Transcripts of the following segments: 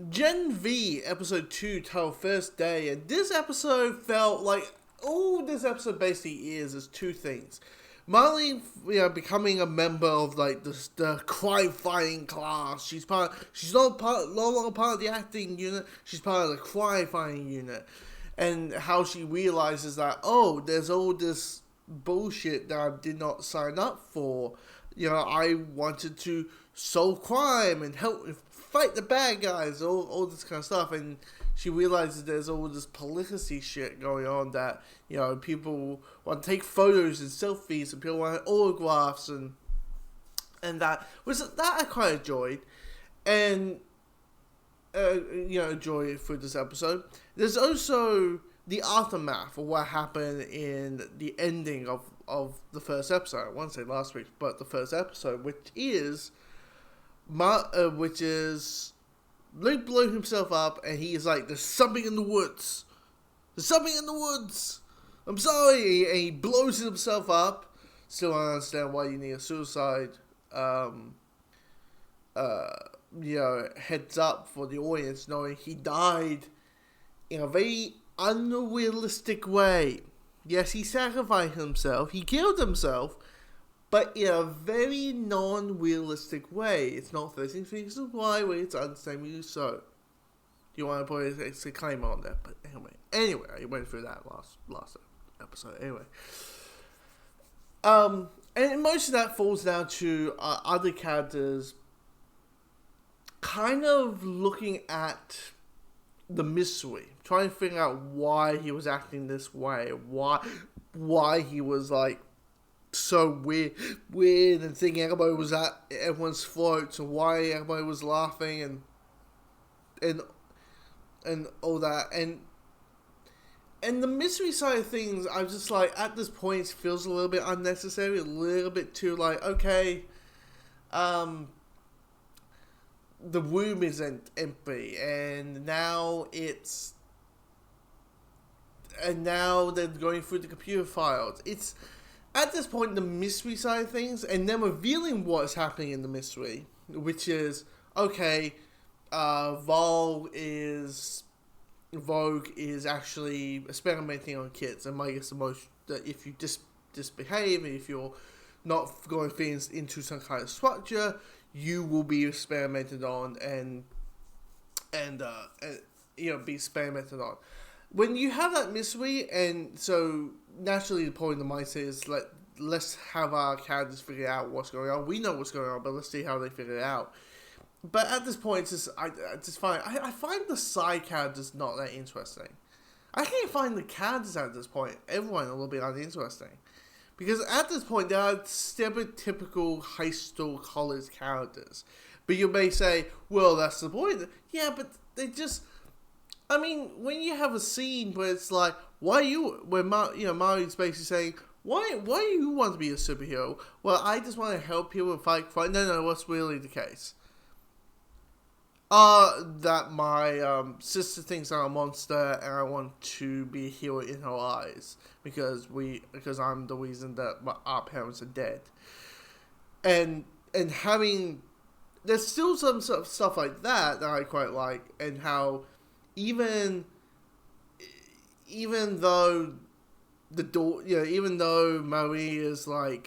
Gen V episode 2 titled First Day, and this episode felt like all this episode basically is two things. Marley, becoming a member of like the crime fighting class. She's no longer part of the acting unit. She's part of the crime fighting unit, and how she realizes that there's all this bullshit that I did not sign up for. I wanted to solve crime and help fight the bad guys, all this kind of stuff, and she realizes there's all this policy shit going on that, people want to take photos and selfies and people want autographs and that I quite enjoyed, and enjoy it through this episode. There's also the aftermath of what happened in the ending of the first episode. I won't say last week, but the first episode, which is Luke blew himself up, and he's like, "There's something in the woods. There's something in the woods. I'm sorry," and he blows himself up. Still, I don't understand why you need a suicide. Heads up for the audience, knowing he died in a very unrealistic way. Yes, he sacrificed himself. He killed himself, but in a very non-realistic way. It's not 13 Reasons Why, where it's understandably so. You want to put a claim on that, but anyway, I went through that last episode. Anyway, and most of that falls down to other characters kind of looking at the mystery, trying to figure out why he was acting this way, why he was like so weird and thinking everybody was at everyone's throats, and why everybody was laughing and all that, and the mystery side of things, I'm just like, at this point, it feels a little bit unnecessary, a little bit too like, okay, the room isn't empty, and now they're going through the computer files. It's at this point the mystery side of things, and then revealing what's happening in the mystery, which is okay. Vogue is actually experimenting on kids, and Mike is the most that if you misbehave, and if you're not going things into some kind of structure, you will be experimented on and be experimented on. When you have that mystery, and so naturally the point of the mindset is let's have our characters figure out what's going on. We know what's going on, but let's see how they figure it out. But at this point, I find the side characters not that interesting. I can't find the characters at this point. Everyone a little bit uninteresting. Because at this point, there are stereotypical high school college characters. But you may say, well, that's the point. Yeah, but they just... I mean, when you have a scene where it's like, Mario's basically saying, why do you want to be a superhero? Well, I just want to help people and fight. No, what's really the case? That my sister thinks I'm a monster, and I want to be a hero in her eyes because I'm the reason that our parents are dead. And having, there's still some sort of stuff like that I quite like, and how even though even though Marie is going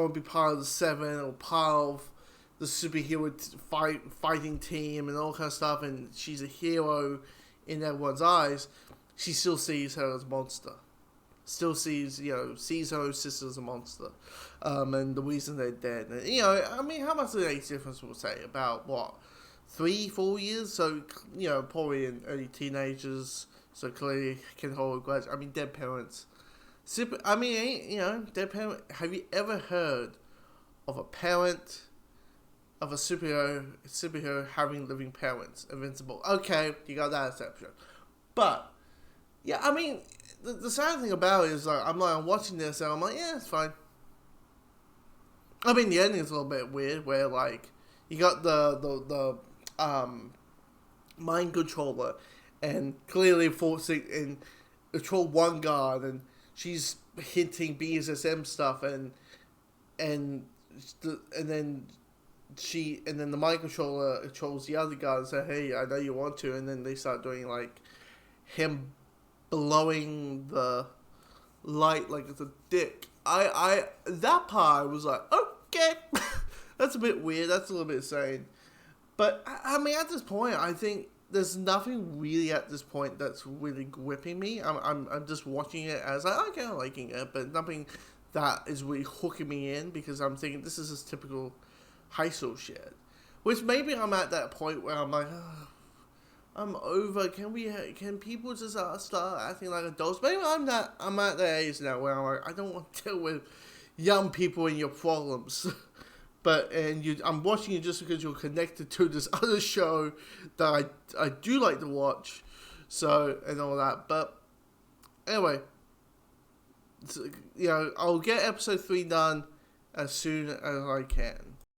to be part of the Seven, or part of the superhero fighting team and all kind of stuff, and she's a hero in everyone's eyes, she still sees her as a monster. Still sees her sister as a monster. And the reason they're dead. And, how much of an age difference will say? About, 3-4 years? So, probably in early teenagers, so clearly can hold a grudge. Dead parents. Dead parent. Have you ever heard of a parent of a superhero having living parents? Invincible. Okay, you got that exception. But, yeah, the sad thing about it is, I'm watching this, and I'm like, yeah, it's fine. The ending is a little bit weird, where, you got the mind controller, and clearly forcing and control one guard, and she's hinting BSSM stuff, and then and then the mind controller controls the other guy and say, "Hey, I know you want to," and then they start doing like him blowing the light like it's a dick. That part I was like, okay, that's a bit weird. That's a little bit insane. But I mean, at this point, I think there's nothing really at this point that's really gripping me. I'm just watching it as like, okay, I'm liking it, but nothing that is really hooking me in because I'm thinking this is just typical high school shit. Which maybe I'm at that point where I'm like, I'm over. Can people just start acting like adults? Maybe I'm at that age now where I'm like, I don't want to deal with young people and your problems. I'm watching it just because you're connected to this other show that I do like to watch, so and all that. But anyway, I'll get episode 3 done as soon as I can.